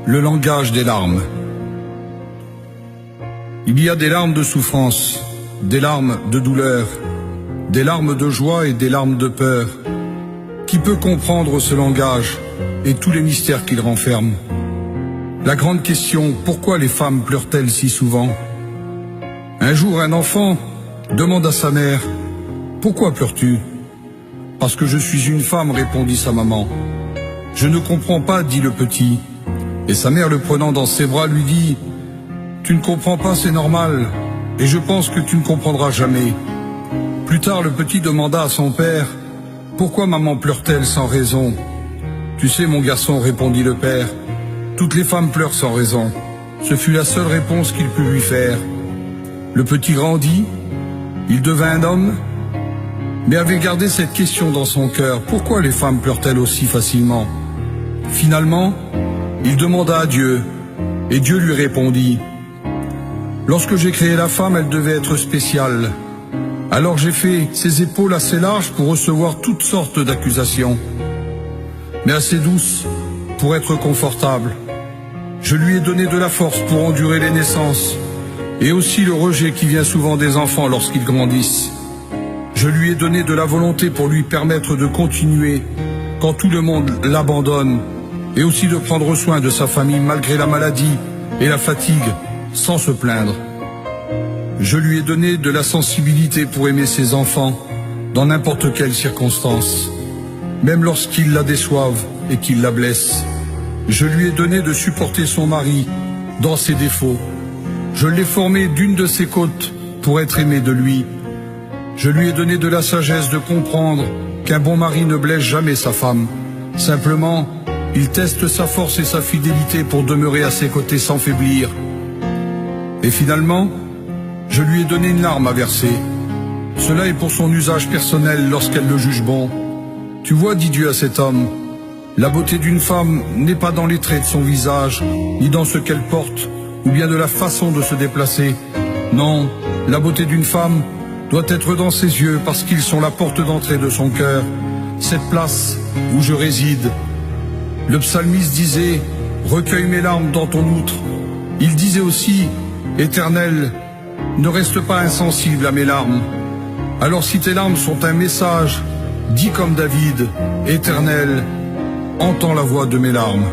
Le langage des larmes. Il y a des larmes de souffrance, des larmes de douleur, des larmes de joie et des larmes de peur. Qui peut comprendre ce langage et tous les mystères qu'il renferme? La grande question, pourquoi les femmes pleurent-elles si souvent? Un jour, un enfant demande à sa mère, « Pourquoi pleures-tu » ? « Parce que je suis une femme, répondit sa maman. « Je ne comprends pas, dit le petit. » Et sa mère, le prenant dans ses bras, lui dit, « Tu ne comprends pas, c'est normal, et je pense que tu ne comprendras jamais. » Plus tard, le petit demanda à son père, « Pourquoi maman pleure-t-elle sans raison ?»« Tu sais, mon garçon, répondit le père, « toutes les femmes pleurent sans raison. » Ce fut la seule réponse qu'il put lui faire. Le petit grandit, il devint un homme, mais avait gardé cette question dans son cœur, pourquoi les femmes pleurent-elles aussi facilement? Finalement, il demanda à Dieu, et Dieu lui répondit, « Lorsque j'ai créé la femme, elle devait être spéciale. Alors j'ai fait ses épaules assez larges pour recevoir toutes sortes d'accusations, mais assez douces pour être confortable. Je lui ai donné de la force pour endurer les naissances, et aussi le rejet qui vient souvent des enfants lorsqu'ils grandissent. Je lui ai donné de la volonté pour lui permettre de continuer quand tout le monde l'abandonne, et aussi de prendre soin de sa famille malgré la maladie et la fatigue, sans se plaindre. Je lui ai donné de la sensibilité pour aimer ses enfants dans n'importe quelle circonstance, même lorsqu'ils la déçoivent et qu'ils la blessent. Je lui ai donné de supporter son mari dans ses défauts. Je l'ai formé d'une de ses côtes pour être aimé de lui. Je lui ai donné de la sagesse de comprendre qu'un bon mari ne blesse jamais sa femme. Simplement, il teste sa force et sa fidélité pour demeurer à ses côtés sans faiblir. Et finalement, je lui ai donné une larme à verser. Cela est pour son usage personnel lorsqu'elle le juge bon. Tu vois, dit Dieu à cet homme, la beauté d'une femme n'est pas dans les traits de son visage, ni dans ce qu'elle porte, ou bien de la façon de se déplacer. Non, la beauté d'une femme doit être dans ses yeux parce qu'ils sont la porte d'entrée de son cœur, cette place où je réside. Le psalmiste disait, recueille mes larmes dans ton outre. Il disait aussi, Éternel, ne reste pas insensible à mes larmes. Alors si tes larmes sont un message, dis comme David, Éternel, entends la voix de mes larmes.